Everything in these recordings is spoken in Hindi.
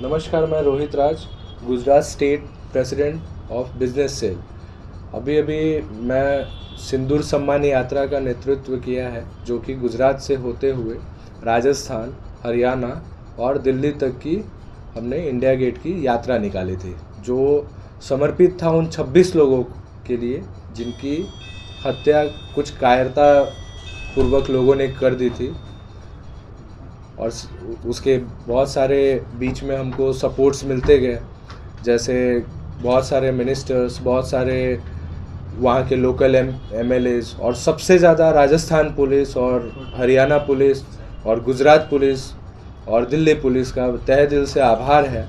नमस्कार, मैं Rohit Raj, Gujarat state president of business cell. अभी अभी मैं सिंदूर सम्मान यात्रा का नेतृत्व किया है, जो कि गुजरात से होते हुए राजस्थान, हरियाणा और दिल्ली तक की हमने इंडिया गेट की यात्रा निकाली थी, जो समर्पित था उन 26 लोगों के लिए जिनकी हत्या कुछ कायरता पूर्वक लोगों ने कर दी थी। और उसके बहुत सारे बीच में हमको सपोर्ट्स मिलते गए, जैसे बहुत सारे मिनिस्टर्स, बहुत सारे वहाँ के लोकल एमएलएज और सबसे ज़्यादा राजस्थान पुलिस और हरियाणा पुलिस और गुजरात पुलिस और दिल्ली पुलिस का तहे दिल से आभार है।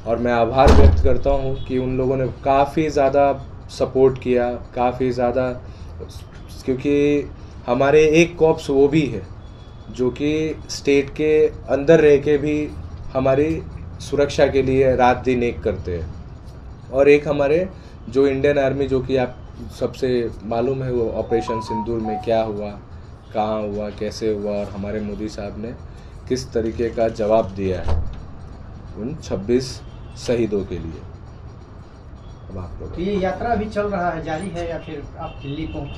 और मैं आभार व्यक्त करता हूँ कि उन लोगों ने काफ़ी ज़्यादा सपोर्ट किया, काफ़ी ज़्यादा, क्योंकि हमारे एक कॉप्स वो भी है जो कि स्टेट के अंदर रह के भी हमारी सुरक्षा के लिए रात दिन एक करते हैं। और एक हमारे जो इंडियन आर्मी, जो कि आप सबसे मालूम है वो ऑपरेशन सिंदूर में क्या हुआ, कहाँ हुआ, कैसे हुआ, और हमारे मोदी साहब ने किस तरीके का जवाब दिया है उन 26 शहीदों के लिए। अब आप लोग, ये यात्रा अभी चल रहा है, जारी है, या फिर आप दिल्ली पहुँच?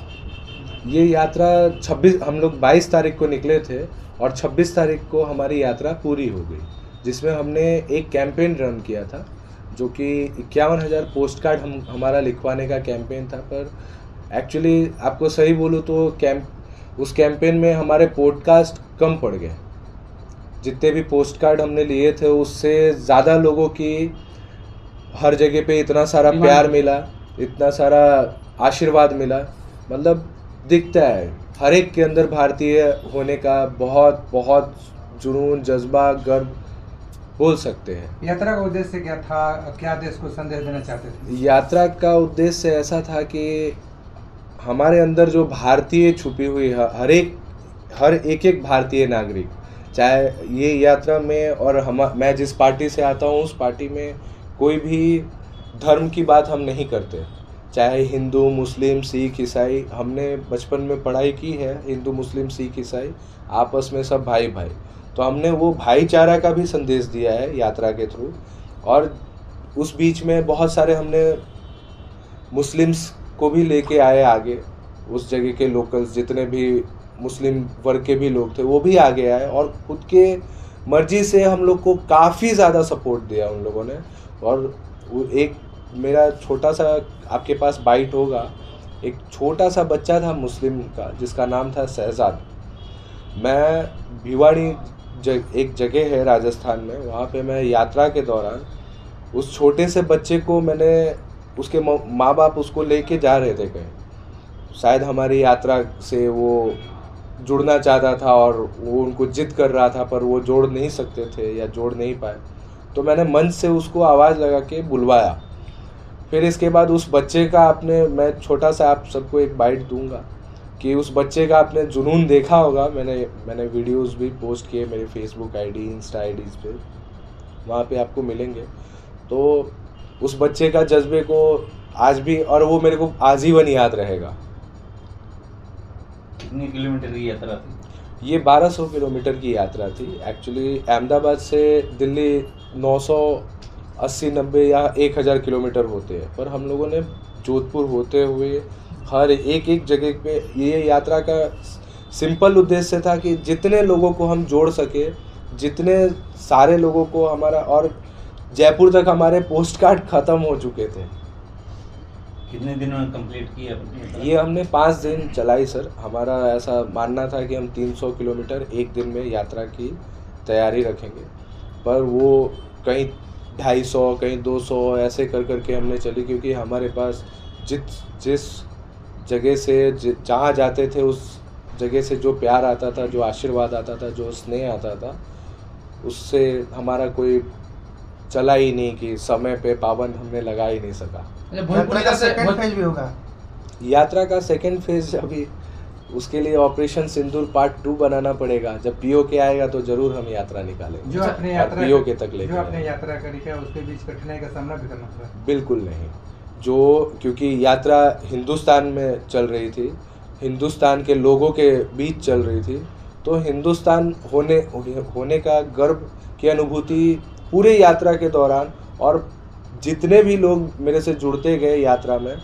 ये यात्रा 26, हम लोग 22 तारीख को निकले थे और 26 तारीख को हमारी यात्रा पूरी हो गई, जिसमें हमने एक कैंपेन रन किया था, जो कि 51,000 पोस्ट कार्ड हमारा लिखवाने का कैंपेन था। पर एक्चुअली आपको सही बोलूँ तो उस कैंपेन में हमारे पॉडकास्ट कम पड़ गए। जितने भी पोस्ट कार्ड हमने लिए थे उससे ज़्यादा लोगों की हर जगह पे इतना सारा प्यार मिला, इतना सारा आशीर्वाद मिला। मतलब दिखता है हर एक के अंदर भारतीय होने का बहुत बहुत जुनून, जज्बा, गर्व बोल सकते हैं। यात्रा का उद्देश्य क्या था? क्या देश को संदेश देना चाहते थे? यात्रा का उद्देश्य ऐसा था कि हमारे अंदर जो भारतीय छुपी हुई है, हर एक भारतीय नागरिक, चाहे ये यात्रा में, और मैं जिस पार्टी से आता हूँ उस पार्टी में कोई भी धर्म की बात हम नहीं करते, चाहे हिंदू, मुस्लिम, सिख, ईसाई। हमने बचपन में पढ़ाई की है, हिंदू, मुस्लिम, सिख, ईसाई आपस में सब भाई भाई। तो हमने वो भाईचारा का भी संदेश दिया है यात्रा के थ्रू। और उस बीच में बहुत सारे हमने मुस्लिम्स को भी लेके आए आगे, उस जगह के लोकल्स जितने भी मुस्लिम वर्ग के भी लोग थे वो भी आगे आए, और खुद के मर्जी से हम लोग को काफ़ी ज़्यादा सपोर्ट दिया उन लोगों ने। और वो एक मेरा छोटा सा, आपके पास बाइट होगा, एक छोटा सा बच्चा था मुस्लिम का जिसका नाम था शहजाद। मैं भिवाड़ी एक जगह है राजस्थान में, वहाँ पे मैं यात्रा के दौरान उस छोटे से बच्चे को, मैंने उसके माँ बाप उसको लेके जा रहे थे कहीं, शायद हमारी यात्रा से वो जुड़ना चाहता था और वो उनको जिद कर रहा था, पर वो जोड़ नहीं सकते थे या जोड़ नहीं पाए। तो मैंने मंच से उसको आवाज़ लगा के बुलवाया। फिर इसके बाद उस बच्चे का मैं छोटा सा आप सबको एक बाइट दूंगा कि उस बच्चे का आपने जुनून देखा होगा। मैंने वीडियोस भी पोस्ट किए मेरे फेसबुक आईडी, इंस्टा आईडीज़ पे, वहाँ पे आपको मिलेंगे। तो उस बच्चे का जज्बे को आज भी, और वो मेरे को आजीवन याद रहेगा। कितने किलोमीटर की यात्रा थी? ये 1200 किलोमीटर की यात्रा थी। एक्चुअली अहमदाबाद से दिल्ली 980-90 या 1000 किलोमीटर होते हैं, पर हम लोगों ने जोधपुर होते हुए हर एक जगह पे, ये यात्रा का सिंपल उद्देश्य था कि जितने लोगों को हम जोड़ सके, जितने सारे लोगों को हमारा, और जयपुर तक हमारे पोस्ट कार्ड ख़त्म हो चुके थे। कितने दिनों में कंप्लीट किया आपने? ये हमने 5 दिन चलाई सर। हमारा ऐसा मानना था कि हम 300 किलोमीटर एक दिन में यात्रा की तैयारी रखेंगे, पर वो कहीं 250, कहीं 200 ऐसे कर करके हमने चली, क्योंकि हमारे पास जिस जगह से जहाँ जाते थे उस जगह से जो प्यार आता था, जो आशीर्वाद आता था, जो स्नेह आता था, उससे हमारा कोई चला ही नहीं कि समय पे पाबंद हमने लगा ही नहीं सका। यात्रा का सेकंड फेज भी होगा? यात्रा का सेकंड फेज अभी, उसके लिए ऑपरेशन सिंदूर पार्ट 2 बनाना पड़ेगा। जब पीओके आएगा तो जरूर हम यात्रा निकालेंगे, जो अपने यात्रा पीओके तक लेके जो अपने यात्रा करी है उसके बीच कठिनाई का सामना भी करना पड़ा? बिल्कुल नहीं। क्योंकि यात्रा हिंदुस्तान में चल रही थी, हिंदुस्तान के लोगों के बीच चल रही थी, तो हिंदुस्तान होने का गर्व की अनुभूति पूरे यात्रा के दौरान, और जितने भी लोग मेरे से जुड़ते गए यात्रा में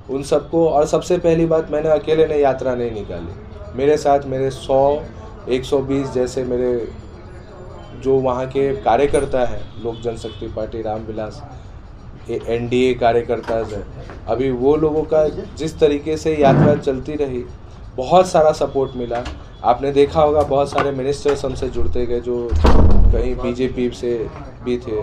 उन सबको। और सबसे पहली बात, मैंने अकेले ने यात्रा नहीं निकाली, मेरे साथ मेरे 100-120 जैसे मेरे जो वहाँ के कार्यकर्ता हैं, लोक जनशक्ति पार्टी रामविलास, एनडीए कार्यकर्ता है, अभी वो लोगों का जिस तरीके से यात्रा चलती रही, बहुत सारा सपोर्ट मिला। आपने देखा होगा बहुत सारे मिनिस्टर्स हमसे जुड़ते गए, जो कहीं बीजेपी से भी थे,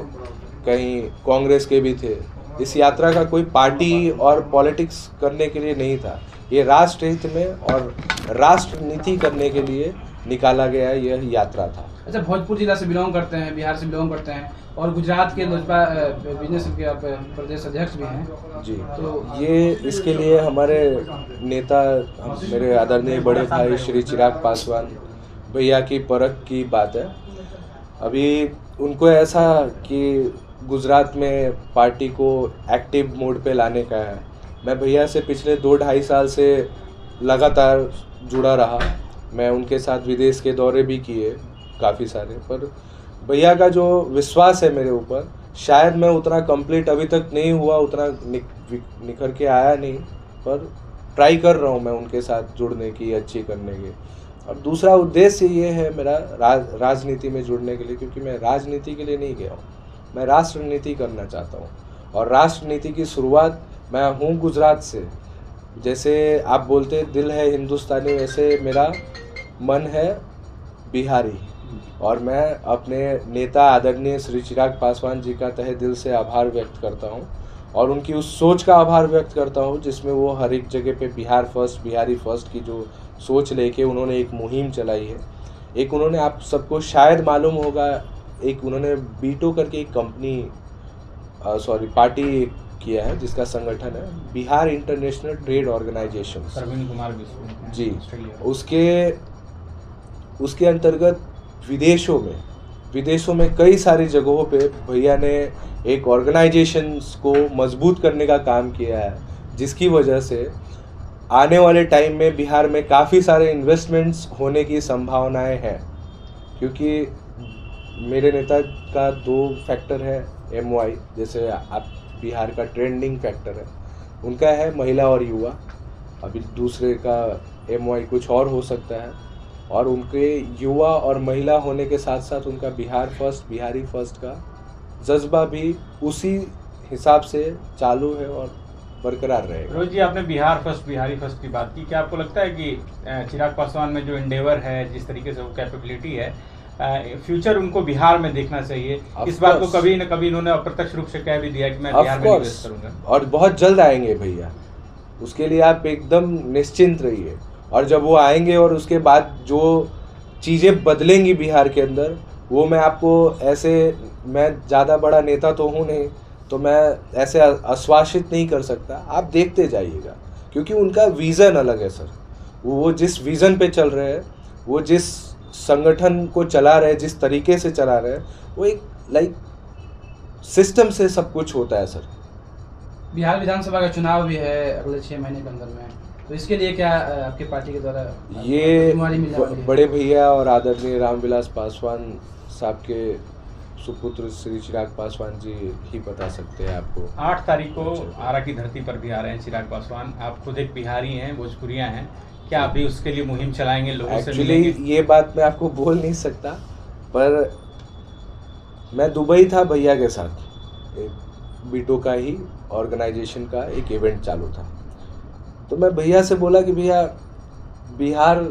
कहीं कांग्रेस के भी थे। इस यात्रा का कोई पार्टी और पॉलिटिक्स करने के लिए नहीं था, ये राष्ट्र हित में और राष्ट्र नीति करने के लिए निकाला गया यह यात्रा था। अच्छा, भोजपुर जिला से बिलोंग करते हैं, बिहार से बिलोंग करते हैं, और गुजरात के लोजपा बिजनेस के आप प्रदेश अध्यक्ष भी हैं जी। तो ये इसके लिए हमारे नेता, मेरे आदरणीय बड़े भाई श्री चिराग पासवान भैया की परख की बात है। अभी उनको ऐसा कि गुजरात में पार्टी को एक्टिव मोड पे लाने का है। मैं भैया से पिछले 2-2.5 साल से लगातार जुड़ा रहा, मैं उनके साथ विदेश के दौरे भी किए काफ़ी सारे, पर भैया का जो विश्वास है मेरे ऊपर, शायद मैं उतना कंप्लीट अभी तक नहीं हुआ, उतना निखर के आया नहीं, पर ट्राई कर रहा हूँ मैं उनके साथ जुड़ने की, अच्छी करने की। और दूसरा उद्देश्य ये है मेरा राजनीति में जुड़ने के लिए, क्योंकि मैं राजनीति के लिए नहीं गया हूँ, मैं राष्ट्र नीति करना चाहता हूँ। और राष्ट्र नीति की शुरुआत मैं हूँ गुजरात से। जैसे आप बोलते दिल है हिंदुस्तानी, वैसे मेरा मन है बिहारी। और मैं अपने नेता आदरणीय श्री चिराग पासवान जी का तहे दिल से आभार व्यक्त करता हूँ, और उनकी उस सोच का आभार व्यक्त करता हूँ जिसमें वो हर एक जगह पे बिहार फर्स्ट, बिहारी फर्स्ट की जो सोच लेके उन्होंने एक मुहिम चलाई है। एक उन्होंने, आप सबको शायद मालूम होगा, एक उन्होंने बीटो करके एक पार्टी किया है जिसका संगठन है Bihar international trade organisation, Praveen Kumar Biswa ji. उसके अंतर्गत विदेशों में कई सारी जगहों पे भैया ने एक ऑर्गेनाइजेशन को मजबूत करने का काम किया है, जिसकी वजह से आने वाले टाइम में बिहार में काफ़ी सारे इन्वेस्टमेंट्स होने की संभावनाएं हैं। क्योंकि मेरे नेता का 2 फैक्टर है, MY, जैसे आप बिहार का ट्रेंडिंग फैक्टर है, उनका है महिला और युवा, अभी दूसरे का MY कुछ और हो सकता है। और उनके युवा और महिला होने के साथ साथ उनका बिहार फर्स्ट, बिहारी फर्स्ट का जज्बा भी उसी हिसाब से चालू है और बरकरार रहेगा। रोहित जी, आपने बिहार फर्स्ट, बिहारी फर्स्ट की बात की, क्या आपको लगता है कि चिराग पासवान में जो एंडेवर है, जिस तरीके से वो कैपेबिलिटी है, फ्यूचर उनको बिहार में देखना चाहिए? इस बात को कभी न कभी इन्होंने अप्रत्यक्ष रूप से कह भी दिया कि मैं बिहार में निवेश करूंगा, और बहुत जल्द आएंगे भैया, उसके लिए आप एकदम निश्चिंत रहिए। और जब वो आएंगे और उसके बाद जो चीज़ें बदलेंगी बिहार के अंदर, वो मैं आपको ऐसे, मैं ज़्यादा बड़ा नेता तो हूँ नहीं, तो मैं ऐसे आश्वासित नहीं कर सकता, आप देखते जाइएगा। क्योंकि उनका विज़न अलग है सर, वो जिस विज़न पे चल रहे हैं, वो जिस संगठन को चला रहे, जिस तरीके से चला रहे, वो एक सिस्टम से सब कुछ होता है सर। बिहार विधानसभा का चुनाव भी है अगले 6 महीने के अंदर में, तो इसके लिए क्या आपके पार्टी के द्वारा ये बड़े भैया और आदरणीय रामविलास पासवान साहब के सुपुत्र श्री चिराग पासवान जी ही बता सकते हैं आपको। 8 तारीख को आरा की धरती पर भी आ रहे हैं चिराग पासवान, आप खुद एक बिहारी हैं, भोजपुरिया हैं, क्या आप भी उसके लिए मुहिम चलाएंगे, लोगों से मिलेंगे? एक्चुअली ये बात मैं आपको बोल नहीं सकता, पर मैं दुबई था भैया के साथ, एक बीटो का ही ऑर्गेनाइजेशन का एक इवेंट चालू था, तो मैं भैया से बोला कि भैया बिहार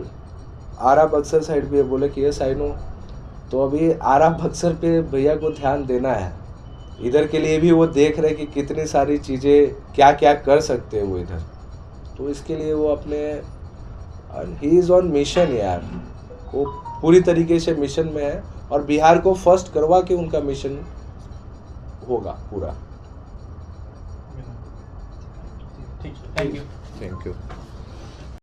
आरा बक्सर साइड पे, बोले कि यस आई नो। तो अभी आरा बक्सर पे भैया को ध्यान देना है, इधर के लिए भी वो देख रहे कि कितनी सारी चीज़ें क्या क्या कर सकते हैं वो इधर, तो इसके लिए वो अपने, ही इज़ ऑन मिशन यार, वो पूरी तरीके से मिशन में है, और बिहार को फर्स्ट करवा के उनका मिशन होगा पूरा। ठीक, थैंक यू। Thank you.